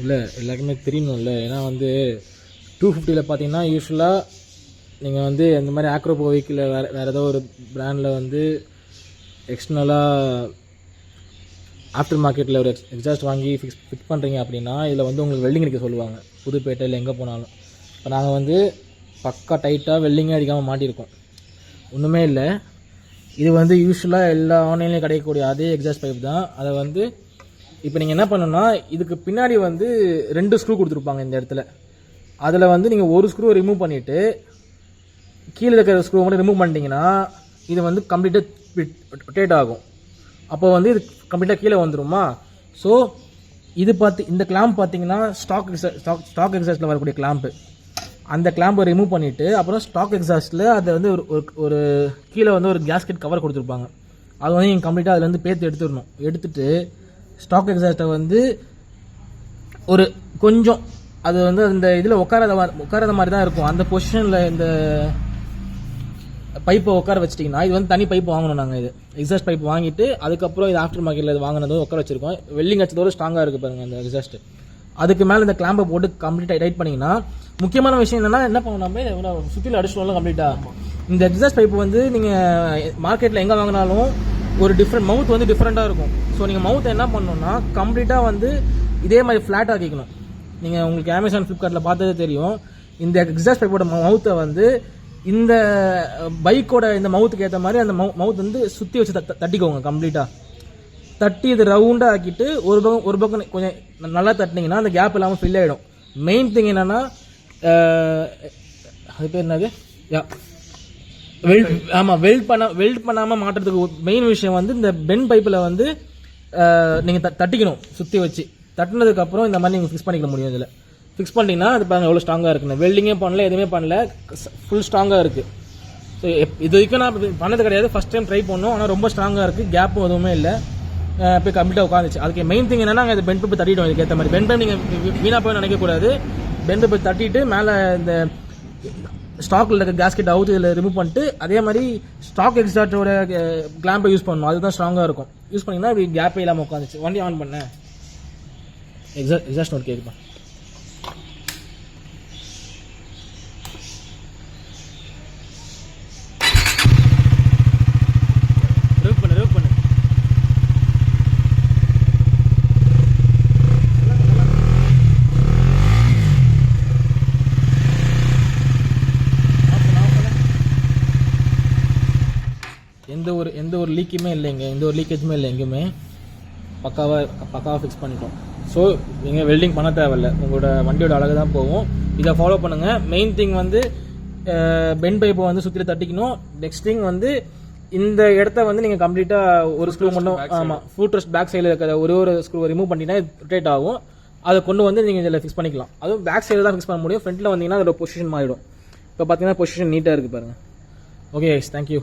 இல்லை எல்லாருக்குமே தெரியணும்ல. ஏன்னா வந்து 250 பார்த்தீங்கன்னா யூஸ்வலாக நீங்கள் வந்து இந்த மாதிரி ஆக்ரோபோ வெஹிக்கிளில் வேறு ஏதோ ஒரு பிராண்டில் வந்து எக்ஸ்டர்னலாக ஆஃப்டர் மார்க்கெட்டில் ஒரு எக்ஸாஸ்ட் வாங்கி ஃபிக்ஸ் பண்ணுறீங்க அப்படின்னா இதில் வந்து உங்களுக்கு வெல்டிங் அடிக்க சொல்லுவாங்க, புதுப்பேட்டையில் எங்கே போனாலும். இப்போ நாங்கள் வந்து பக்கா டைட்டாக வெல்டிங்கே அடிக்காமல் மாட்டியிருக்கோம். ஒன்றுமே இல்லை. இது வந்து யூஸ்வலாக எல்லா ஆன்லைன்லேயும் கிடைக்கக்கூடிய அதே எக்ஸாஸ்ட் பைப் தான். அதை வந்து இப்போ நீங்கள் என்ன பண்ணணும்னா, இதுக்கு பின்னாடி வந்து 2 ஸ்க்ரூ கொடுத்துருப்பாங்க இந்த இடத்துல. அதில் வந்து நீங்கள் ஒரு ஸ்க்ரூவை ரிமூவ் பண்ணிவிட்டு கீழே இருக்கிற ஸ்க்ரூவை மட்டும் ரிமூவ் பண்ணிட்டீங்கன்னா இது வந்து கம்ப்ளீட்டாக ரொட்டேட் ஆகும். அப்போ வந்து இது கம்ப்ளீட்டாக கீழே வந்துடுமா. ஸோ இது இந்த கிளாம்ப் பார்த்தீங்கன்னா ஸ்டாக் எக்ஸாஸ்ட்டில் வரக்கூடிய கிளாம்ப்பு. அந்த கிளாம்பை ரிமூவ் பண்ணிவிட்டு அப்புறம் ஸ்டாக் எக்ஸாஸ்ட்டில் அதை வந்து ஒரு கீழே வந்து ஒரு கேஸ்கெட் கவர் கொடுத்துருப்பாங்க. அது வந்து நீங்கள் கம்ப்ளீட்டாக அதில் வந்து பேர்த்து எடுத்துடணும். எடுத்துகிட்டு ஸ்டாக் எக்ஸாஸ்ட்டை வந்து ஒரு கொஞ்சம் அது வந்து அந்த இதில் உட்காராத மாதிரி தான் இருக்கும். அந்த பொசிஷனில் இந்த பைப்பை உட்கார வச்சிட்டிங்கன்னா, இது வந்து தனி பைப் வாங்கணும். நாங்கள் இது எக்ஸாஸ்ட் பைப் வாங்கிட்டு அதுக்கப்புறம் இது ஆஃப்டர் மார்க்கெட்டில் இது வாங்கினதும் உட்கார வச்சிருக்கோம். வெல்டிங் அடிச்சதோடு ஸ்ட்ராங்காக இருக்குது பாருங்கள் அந்த எக்ஸாஸ்ட். அதுக்கு மேலே இந்த கிளாம்பை போட்டு கம்ப்ளீட்டாக டைட் பண்ணிங்கன்னா, முக்கியமான விஷயம் என்னென்னா என்ன பண்ணணும், சுற்றில அடிச்சுட்டோம்ல கம்ப்ளீட்டாக. இந்த எக்ஸாஸ்ட் பைப் வந்து நீங்கள் மார்க்கெட்டில் எங்கே வாங்கினாலும் ஒரு மவுத் வந்து டிஃப்ரெண்ட்டாக இருக்கும். ஸோ நீங்கள் மவுத்தை என்ன பண்ணணும்னா கம்ப்ளீட்டாக வந்து இதே மாதிரி ஃப்ளாட் ஆக்கிக்கணும். நீங்கள் உங்களுக்கு அமேசான் ஃப்ளிப்கார்ட்டில் பார்த்ததே தெரியும். இந்த எக்ஸாஸ்ட் பைப்போட மவுத்தை வந்து இந்த பைக்கோட இந்த மவுத்துக்கு ஏற்ற மாதிரி அந்த மவுத் வந்து சுற்றி வச்சு தட்டிக்கோங்க. கம்ப்ளீட்டாக தட்டி இது ரவுண்டாக ஆக்கிட்டு ஒரு பக்கம் கொஞ்சம் நல்லா தட்டினீங்கன்னா அந்த கேப் இல்லாமல் ஃபில் ஆகிடும். மெயின் திங் என்னென்னா அது பேர் என்னது, வெல்ட் பண்ணாமல் மாட்டுறதுக்கு மெயின் விஷயம் வந்து இந்த பென் பைப்பில் வந்து நீங்கள் தட்டிக்கணும் சுற்றி வச்சு. தட்டினதுக்கப்புறம் இந்த மாதிரி நீங்கள் ஃபிக்ஸ் பண்ணிக்க முடியும். இதில் ஃபிக்ஸ் பண்ணிட்டீங்கன்னா அது பாருங்கள் எவ்வளோ ஸ்ட்ராங்காக இருக்குன்னு. வெல்டிங்கே பண்ணல, எதுவுமே பண்ணல, ஃபுல் ஸ்ட்ராங்காக இருக்குது. ஸோ இது வரைக்கும் நான் பண்ணது கிடையாது, ஃபஸ்ட் டைம் ட்ரை பண்ணோம். ஆனால் ரொம்ப ஸ்ட்ராங்காக இருக்குது, கேப்பும் எதுவுமே இல்லை, போய் கம்ப்ளீட்டாக உட்காந்துச்சு. அதுக்கு மெயின் திங் என்னன்னா நாங்கள் பென் பைப் தட்டிட்டோம். இதுக்கு ஏற்ற மாதிரி பென் பைப் நீங்கள் வீணாக போய் நினைக்கக்கூடாது. பென் பைப் தட்டிட்டு மேலே இந்த ஸ்டாக்கில் இருக்க கேஸ்கெட் அவுத்து இதில் ரிமூவ் பண்ணிட்டு அதே மாதிரி ஸ்டாக் எக்ஸாஸ்டோட கிளாம்பை யூஸ் பண்ணணும். அதுதான் ஸ்ட்ராங்காக இருக்கும். யூஸ் பண்ணிங்கன்னா இப்படி கேப்பே இல்லாமல் உட்காந்துச்சு. வண்டி ஆன் பண்ணேன், எக்ஸாஸ்ட் நோட் கேட்குப்பா. எந்த ஒரு லீக்குமே இல்லைங்க, எந்த ஒரு லீக்கேஜுமே இல்லை எங்கேயுமே. பக்காவாக ஃபிக்ஸ் பண்ணிட்டோம். ஸோ நீங்கள் வெல்டிங் பண்ண தேவையில்லை, உங்களோட வண்டியோட அழகு தான் போகும். இதை ஃபாலோ பண்ணுங்கள். மெயின் திங் வந்து பென் பைப்பை வந்து சுற்றி தட்டிக்கணும். நெக்ஸ்ட் திங் வந்து இந்த இடத்த வந்து நீங்கள் கம்ப்ளீட்டாக ஒரு ஸ்க்ரூ மட்டும், ஆமாம், ஃபுட் ரெஸ்ட் பேக் சைடில் இருக்கிற ஒரு ஸ்க்ரூவை ரிமூவ் பண்ணிட்டீங்கன்னா ரொட்டேட் ஆகும். அதை கொண்டு வந்து நீங்கள் இதில் ஃபிக்ஸ் பண்ணிக்கலாம். அதுவும் பேக் சைடில் தான் ஃபிக்ஸ் பண்ண முடியும். ஃப்ரண்ட்டில் வந்தீங்கன்னா அதோட பொசிஷன் மாறிடும். இப்போ பார்த்தீங்கன்னா பொசிஷன் நீட்டாக இருக்குது பாருங்கள். Okay, thank you.